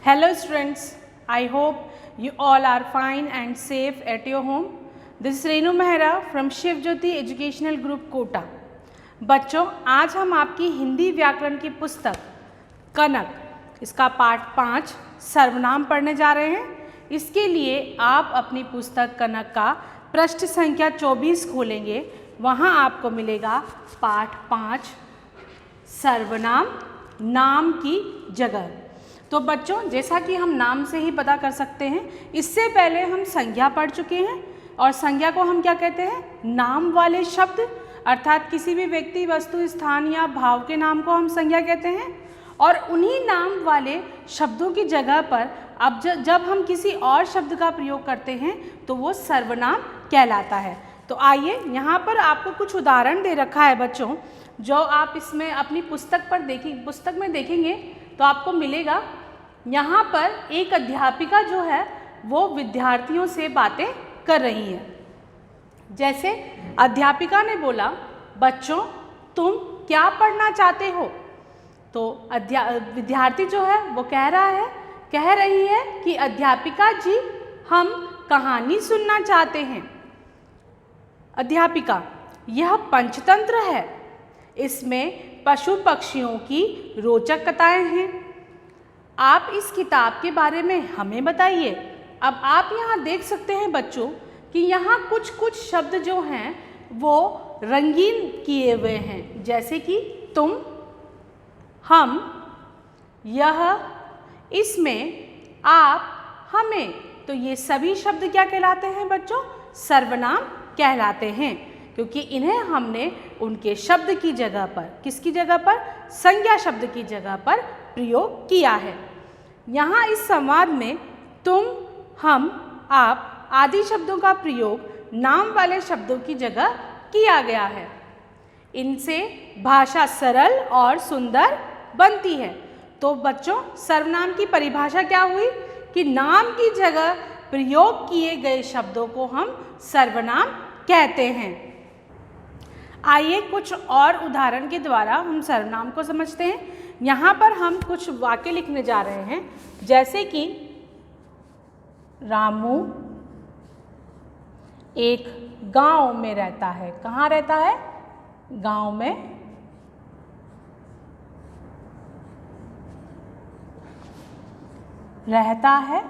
Hello students, I hope you all are fine and safe at your home. This is Renu Mehra from Shiv Jyoti Educational Group Kota. बच्चों, आज हम आपकी हिंदी व्याकरण की पुस्तक कनक इसका पाठ 5 सर्वनाम पढ़ने जा रहे हैं। इसके लिए आप अपनी पुस्तक कनक का पृष्ठ संख्या 24 खोलेंगे। वहाँ आपको मिलेगा पाठ 5 सर्वनाम, नाम की जगह। तो बच्चों, जैसा कि हम नाम से ही पता कर सकते हैं, इससे पहले हम संज्ञा पढ़ चुके हैं और संज्ञा को हम क्या कहते हैं? नाम वाले शब्द, अर्थात किसी भी व्यक्ति, वस्तु, स्थान या भाव के नाम को हम संज्ञा कहते हैं। और उन्हीं नाम वाले शब्दों की जगह पर अब जब हम किसी और शब्द का प्रयोग करते हैं तो वो सर्वनाम कहलाता है। तो आइए, यहाँ पर आपको कुछ उदाहरण दे रखा है बच्चों, जो आप इसमें अपनी पुस्तक में देखेंगे तो आपको मिलेगा। यहाँ पर एक अध्यापिका जो है वो विद्यार्थियों से बातें कर रही है। जैसे अध्यापिका ने बोला, बच्चों तुम क्या पढ़ना चाहते हो? तो विद्यार्थी जो है वो कह रही है कि अध्यापिका जी, हम कहानी सुनना चाहते हैं। अध्यापिका, यह पंचतंत्र है, इसमें पशु पक्षियों की रोचक कथाएं हैं। आप इस किताब के बारे में हमें बताइए। अब आप यहाँ देख सकते हैं बच्चों कि यहाँ कुछ शब्द जो हैं वो रंगीन किए हुए हैं, जैसे कि तुम, हम, यह, इसमें, आप, हमें। तो ये सभी शब्द क्या कहलाते हैं बच्चों? सर्वनाम कहलाते हैं, क्योंकि इन्हें हमने उनके शब्द की जगह पर, किसकी जगह पर? संज्ञा शब्द की जगह पर प्रयोग किया है। यहाँ इस संवाद में तुम, हम, आप आदि शब्दों का प्रयोग नाम वाले शब्दों की जगह किया गया है। इनसे भाषा सरल और सुंदर बनती है। तो बच्चों, सर्वनाम की परिभाषा क्या हुई कि नाम की जगह प्रयोग किए गए शब्दों को हम सर्वनाम कहते हैं। आइए कुछ और उदाहरण के द्वारा हम सर्वनाम को समझते हैं। यहाँ पर हम कुछ वाक्य लिखने जा रहे हैं, जैसे कि रामू एक गांव में रहता है। कहाँ रहता है? गांव में रहता है।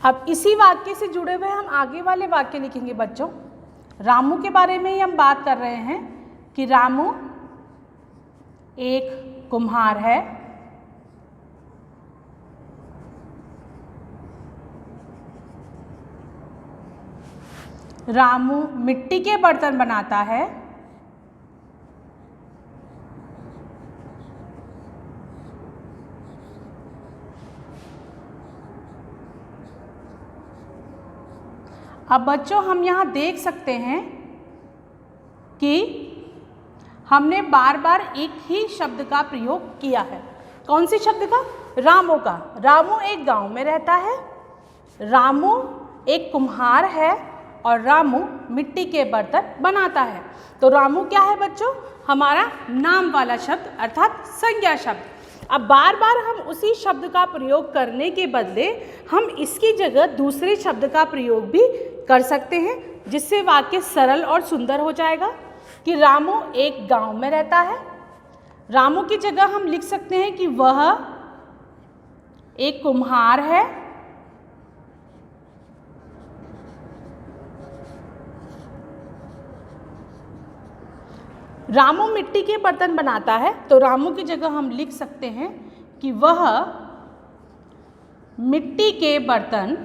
अब इसी वाक्य से जुड़े हुए हम आगे वाले वाक्य लिखेंगे बच्चों। रामू के बारे में ही हम बात कर रहे हैं कि रामू एक कुम्हार है। रामू मिट्टी के बर्तन बनाता है। अब बच्चों, हम यहाँ देख सकते हैं कि हमने बार बार एक ही शब्द का प्रयोग किया है। कौन सी शब्द का? रामू का। रामू एक गांव में रहता है, रामू एक कुम्हार है और रामू मिट्टी के बर्तन बनाता है। तो रामू क्या है बच्चों? हमारा नाम वाला शब्द, अर्थात संज्ञा शब्द। अब बार बार हम उसी शब्द का प्रयोग करने के बदले हम इसकी जगह दूसरे शब्द का प्रयोग भी कर सकते हैं, जिससे वाक्य सरल और सुंदर हो जाएगा। कि रामू एक गांव में रहता है, रामू की जगह हम लिख सकते हैं कि वह एक कुम्हार है, रामू मिट्टी के बर्तन बनाता है। तो रामू की जगह हम लिख सकते हैं कि वह मिट्टी के बर्तन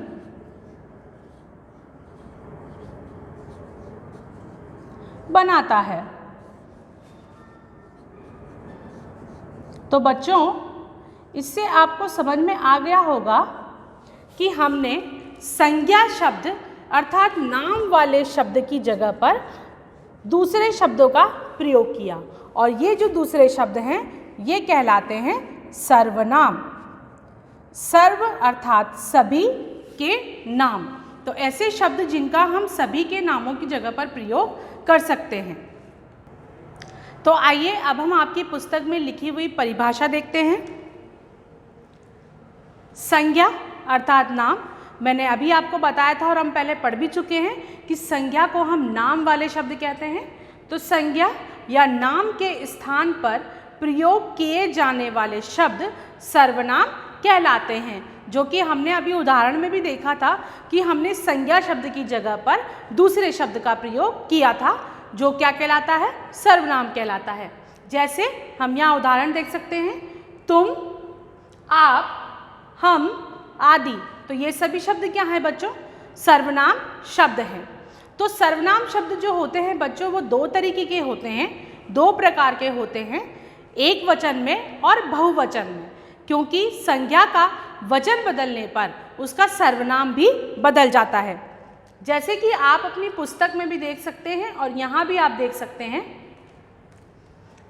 बनाता है। तो बच्चों, इससे आपको समझ में आ गया होगा कि हमने संज्ञा शब्द, अर्थात नाम वाले शब्द की जगह पर दूसरे शब्दों का प्रयोग किया, और ये जो दूसरे शब्द हैं ये कहलाते हैं सर्वनाम। सर्व अर्थात सभी के नाम। तो ऐसे शब्द जिनका हम सभी के नामों की जगह पर प्रयोग कर सकते हैं। तो आइए अब हम आपकी पुस्तक में लिखी हुई परिभाषा देखते हैं। संज्ञा अर्थात नाम, मैंने अभी आपको बताया था और हम पहले पढ़ भी चुके हैं कि संज्ञा को हम नाम वाले शब्द कहते हैं। तो संज्ञा या नाम के स्थान पर प्रयोग किए जाने वाले शब्द सर्वनाम कहलाते हैं, जो कि हमने अभी उदाहरण में भी देखा था कि हमने संज्ञा शब्द की जगह पर दूसरे शब्द का प्रयोग किया था, जो क्या कहलाता है, सर्वनाम कहलाता है। जैसे हम यहाँ उदाहरण देख सकते हैं, तुम, आप, हम आदि। तो ये सभी शब्द क्या हैं बच्चों, सर्वनाम शब्द हैं। तो सर्वनाम शब्द जो होते हैं बच्चों वो दो तरीके के होते हैं, दो प्रकार के होते हैं, एक वचन में और बहुवचन में, क्योंकि संज्ञा का वचन बदलने पर उसका सर्वनाम भी बदल जाता है। जैसे कि आप अपनी पुस्तक में भी देख सकते हैं और यहाँ भी आप देख सकते हैं,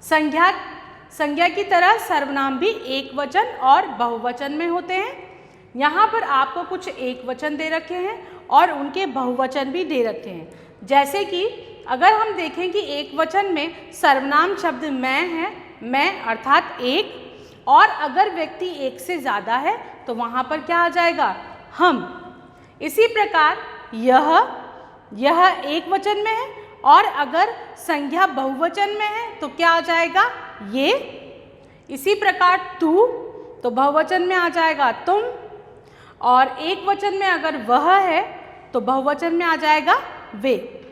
संज्ञा की तरह सर्वनाम भी एक वचन और बहुवचन में होते हैं। यहाँ पर आपको कुछ एक वचन दे रखे हैं और उनके बहुवचन भी दे रखे हैं। जैसे कि अगर हम देखें कि एक वचन में सर्वनाम शब्द मैं है, मैं अर्थात एक, और अगर व्यक्ति एक से ज़्यादा है तो वहाँ पर क्या आ जाएगा, हम। इसी प्रकार यह एक वचन में है और अगर संज्ञा बहुवचन में है तो क्या आ जाएगा, ये। इसी प्रकार तू तो बहुवचन में आ जाएगा तुम, और एक वचन में अगर वह है तो बहुवचन में आ जाएगा वे।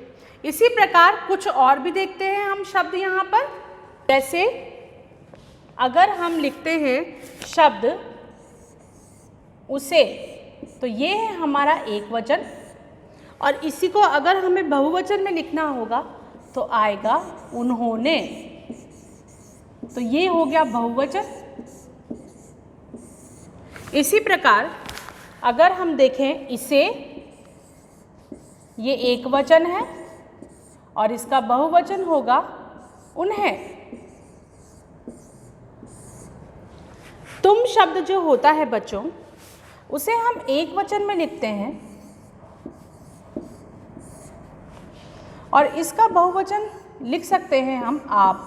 इसी प्रकार कुछ और भी देखते हैं हम शब्द यहाँ पर। जैसे अगर हम लिखते हैं शब्द उसे, तो ये है हमारा एक वचन, और इसी को अगर हमें बहुवचन में लिखना होगा तो आएगा उन्होंने, तो ये हो गया बहुवचन। इसी प्रकार अगर हम देखें इसे, ये एक वचन है और इसका बहुवचन होगा उन्हें। तुम शब्द जो होता है बच्चों, उसे हम एक वचन में लिखते हैं और इसका बहुवचन लिख सकते हैं हम आप।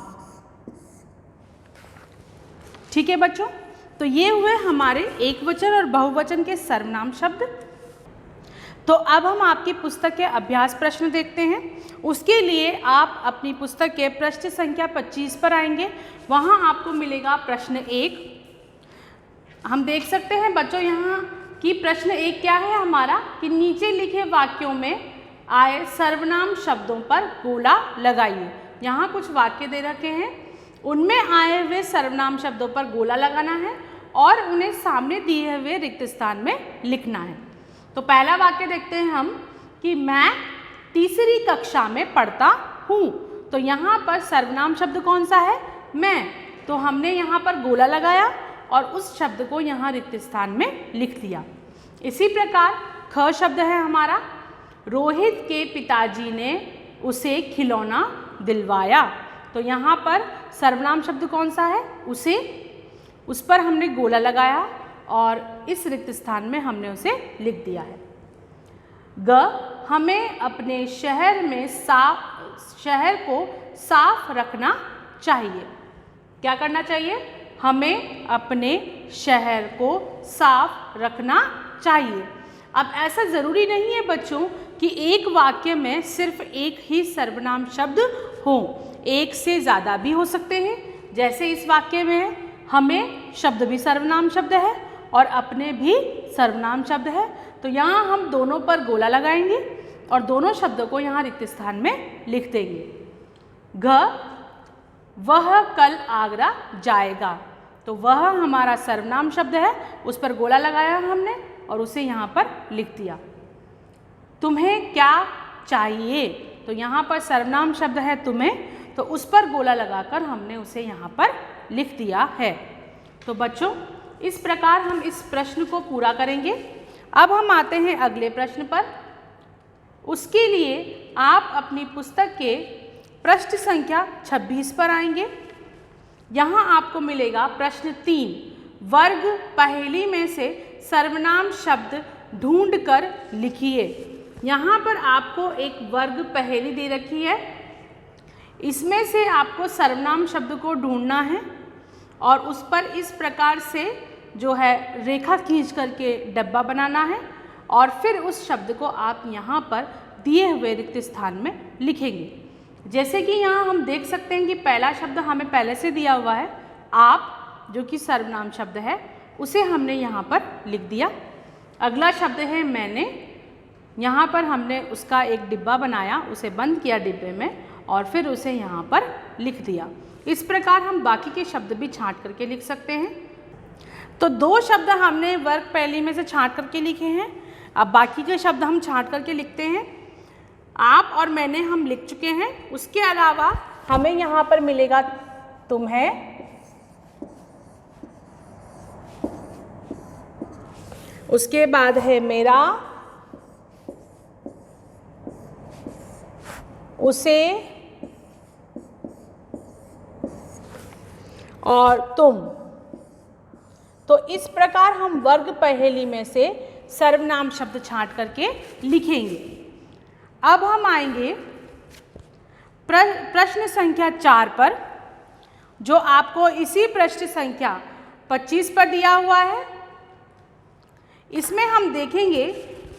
ठीक है बच्चों, तो ये हुए हमारे एक वचन और बहुवचन के सर्वनाम शब्द। तो अब हम आपकी पुस्तक के अभ्यास प्रश्न देखते हैं। उसके लिए आप अपनी पुस्तक के पृष्ठ संख्या 25 पर आएंगे। वहाँ आपको मिलेगा प्रश्न 1। हम देख सकते हैं बच्चों यहाँ कि प्रश्न 1 क्या है हमारा, कि नीचे लिखे वाक्यों में आए सर्वनाम शब्दों पर गोला लगाइए। यहाँ कुछ वाक्य दे रखे हैं, उनमें आए हुए सर्वनाम शब्दों पर गोला लगाना है और उन्हें सामने दिए हुए रिक्त स्थान में लिखना है। तो पहला वाक्य देखते हैं हम कि मैं तीसरी कक्षा में पढ़ता हूँ। तो यहाँ पर सर्वनाम शब्द कौन सा है, मैं। तो हमने यहाँ पर गोला लगाया और उस शब्द को यहाँ रिक्त स्थान में लिख दिया। इसी प्रकार ख शब्द है हमारा, रोहित के पिताजी ने उसे खिलौना दिलवाया। तो यहाँ पर सर्वनाम शब्द कौन सा है, उसे, उस पर हमने गोला लगाया और इस रिक्त स्थान में हमने उसे लिख दिया है। ग, हमें अपने शहर को साफ रखना चाहिए। क्या करना चाहिए, हमें अपने शहर को साफ रखना चाहिए। अब ऐसा ज़रूरी नहीं है बच्चों कि एक वाक्य में सिर्फ एक ही सर्वनाम शब्द हो, एक से ज़्यादा भी हो सकते हैं। जैसे इस वाक्य में है, हमें शब्द भी सर्वनाम शब्द है और अपने भी सर्वनाम शब्द है। तो यहाँ हम दोनों पर गोला लगाएंगे और दोनों शब्दों को यहाँ रिक्त स्थान में लिख देंगे। घ, वह कल आगरा जाएगा। तो वह हमारा सर्वनाम शब्द है, उस पर गोला लगाया हमने और उसे यहाँ पर लिख दिया। तुम्हें क्या चाहिए, तो यहाँ पर सर्वनाम शब्द है तुम्हें, तो उस पर गोला लगाकर हमने उसे यहाँ पर लिख दिया है। तो बच्चों इस प्रकार हम इस प्रश्न को पूरा करेंगे। अब हम आते हैं अगले प्रश्न पर। उसके लिए आप अपनी पुस्तक के पृष्ठ संख्या 26 पर आएंगे। यहाँ आपको मिलेगा प्रश्न 3, वर्ग पहेली में से सर्वनाम शब्द ढूंढकर लिखिए। यहाँ पर आपको एक वर्ग पहेली दे रखी है। इसमें से आपको सर्वनाम शब्द को ढूंढना है और उस पर इस प्रकार से जो है रेखा खींच करके डब्बा बनाना है और फिर उस शब्द को आप यहाँ पर दिए हुए रिक्त स्थान में लिखेंगे। जैसे कि यहाँ हम देख सकते हैं कि पहला शब्द हमें पहले से दिया हुआ है आप, जो कि सर्वनाम शब्द है, उसे हमने यहाँ पर लिख दिया। अगला शब्द है मैंने, यहाँ पर हमने उसका एक डिब्बा बनाया, उसे बंद किया डिब्बे में और फिर उसे यहाँ पर लिख दिया। इस प्रकार हम बाकी के शब्द भी छांट करके लिख सकते हैं। तो 2 शब्द हमने वर्ग पहली में से छांट करके लिखे हैं। अब बाकी के शब्द हम छांट करके लिखते हैं। आप और मैंने हम लिख चुके हैं। उसके अलावा हमें यहाँ पर मिलेगा तुम्हें, उसके बाद है मेरा, उसे और तुम। तो इस प्रकार हम वर्ग पहेली में से सर्वनाम शब्द छांट करके लिखेंगे। अब हम आएंगे प्रश्न संख्या 4 पर, जो आपको इसी प्रश्न संख्या 25 पर दिया हुआ है। इसमें हम देखेंगे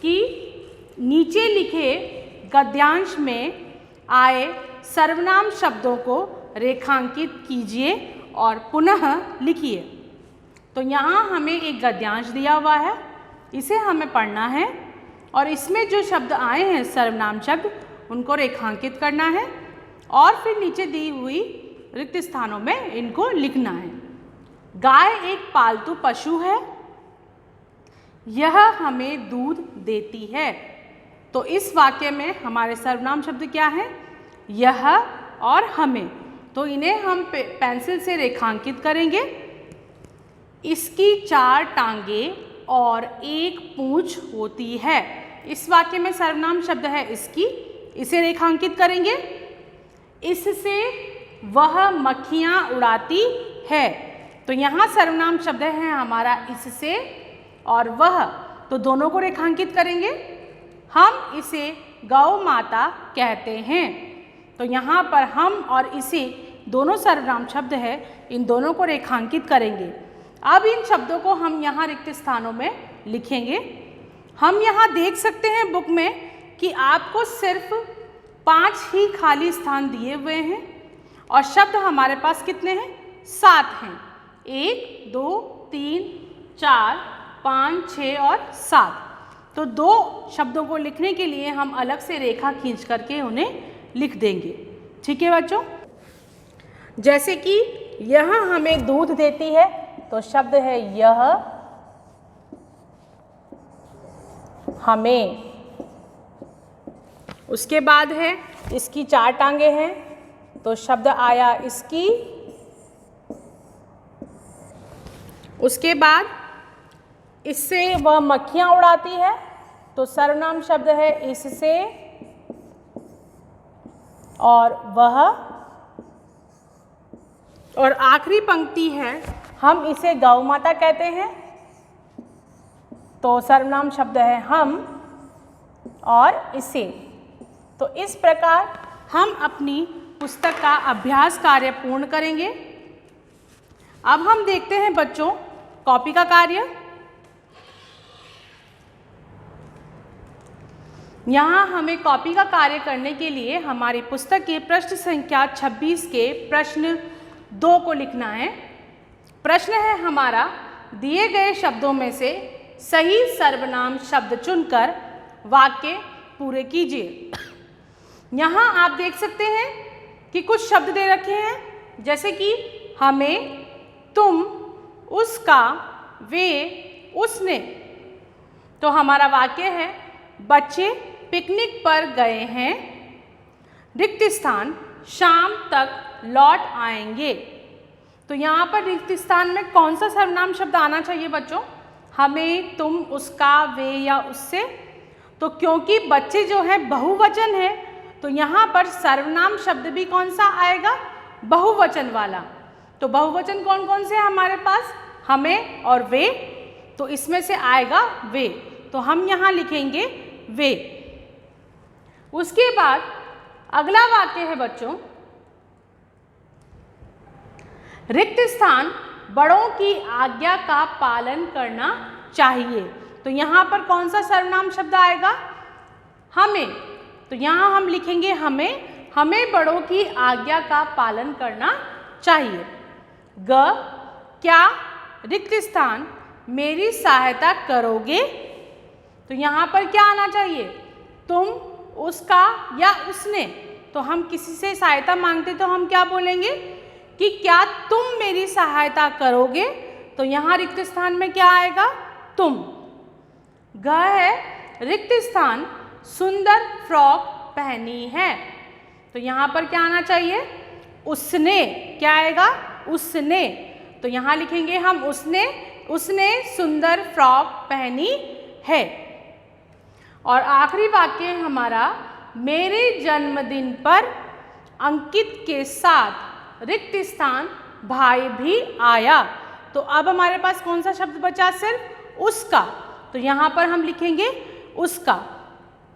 कि नीचे लिखे गद्यांश में आए सर्वनाम शब्दों को रेखांकित कीजिए और पुनः लिखिए। तो यहाँ हमें एक गद्यांश दिया हुआ है, इसे हमें पढ़ना है और इसमें जो शब्द आए हैं सर्वनाम शब्द, उनको रेखांकित करना है और फिर नीचे दी हुई रिक्त स्थानों में इनको लिखना है। गाय एक पालतू पशु है, यह हमें दूध देती है। तो इस वाक्य में हमारे सर्वनाम शब्द क्या है? यह और हमें। तो इन्हें हम पेंसिल से रेखांकित करेंगे। इसकी 4 टांगें और 1 पूंछ होती है। इस वाक्य में सर्वनाम शब्द है इसकी, इसे रेखांकित करेंगे। इससे वह मक्खियाँ उड़ाती है। तो यहाँ सर्वनाम शब्द है हमारा इससे और वह, तो दोनों को रेखांकित करेंगे। हम इसे गौ माता कहते हैं। तो यहाँ पर हम और इसे दोनों सर्वनाम शब्द है, इन दोनों को रेखांकित करेंगे। अब इन शब्दों को हम यहाँ रिक्त स्थानों में लिखेंगे। हम यहाँ देख सकते हैं बुक में कि आपको सिर्फ 5 ही खाली स्थान दिए हुए हैं और शब्द हमारे पास कितने हैं? 7 हैं। 1, 2, 3, 4, 5, 6 और 7। तो 2 शब्दों को लिखने के लिए हम अलग से रेखा खींच करके उन्हें लिख देंगे। ठीक है बच्चों? जैसे कि यह हमें दूध देती है, तो शब्द है यह हमें। उसके बाद है इसकी 4 टांगे हैं, तो शब्द आया इसकी। उसके बाद इससे वह मक्खियाँ उड़ाती है, तो सर्वनाम शब्द है इससे और वह। और आखिरी पंक्ति है हम इसे गौ माता कहते हैं, तो सर्वनाम शब्द है हम और इसे। तो इस प्रकार हम अपनी पुस्तक का अभ्यास कार्य पूर्ण करेंगे। अब हम देखते हैं बच्चों कॉपी का कार्य। यहाँ हमें कॉपी का कार्य करने के लिए हमारी पुस्तक के पृष्ठ संख्या 26 के प्रश्न 2 को लिखना है। प्रश्न है हमारा, दिए गए शब्दों में से सही सर्वनाम शब्द चुनकर वाक्य पूरे कीजिए। यहाँ आप देख सकते हैं कि कुछ शब्द दे रखे हैं, जैसे कि हमें, तुम, उसका, वे, उसने। तो हमारा वाक्य है बच्चे पिकनिक पर गए हैं, रिक्त स्थान शाम तक लौट आएंगे। तो यहाँ पर रिक्त स्थान में कौन सा सर्वनाम शब्द आना चाहिए बच्चों? हमें, तुम, उसका, वे या उससे। तो क्योंकि बच्चे जो है बहुवचन है, तो यहाँ पर सर्वनाम शब्द भी कौन सा आएगा? बहुवचन वाला। तो बहुवचन कौन कौन से हैं हमारे पास? हमें और वे। तो इसमें से आएगा वे, तो हम यहाँ लिखेंगे वे। उसके बाद अगला वाक्य है बच्चों, रिक्त स्थान बड़ों की आज्ञा का पालन करना चाहिए। तो यहाँ पर कौन सा सर्वनाम शब्द आएगा? हमें। तो यहाँ हम लिखेंगे हमें बड़ों की आज्ञा का पालन करना चाहिए। ग, क्या रिक्त स्थान मेरी सहायता करोगे? तो यहाँ पर क्या आना चाहिए? तुम, उसका या उसने। तो हम किसी से सहायता मांगते तो हम क्या बोलेंगे कि क्या तुम मेरी सहायता करोगे? तो यहाँ रिक्त स्थान में क्या आएगा? तुम। ग है रिक्त स्थान सुंदर फ्रॉक पहनी है। तो यहाँ पर क्या आना चाहिए? उसने। क्या आएगा? उसने। तो यहाँ लिखेंगे हम उसने सुंदर फ्रॉक पहनी है। और आखिरी वाक्य हमारा, मेरे जन्मदिन पर अंकित के साथ रिक्त स्थान भाई भी आया। तो अब हमारे पास कौन सा शब्द बचा? सिर्फ उसका। तो यहाँ पर हम लिखेंगे उसका।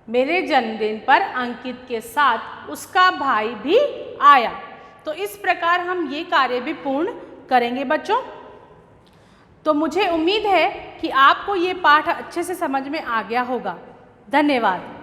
मेरे जन्मदिन पर अंकित के साथ उसका भाई भी आया। तो इस प्रकार हम ये कार्य भी पूर्ण करेंगे बच्चों। तो मुझे उम्मीद है कि आपको ये पाठ अच्छे से समझ में आ गया होगा। धन्यवाद।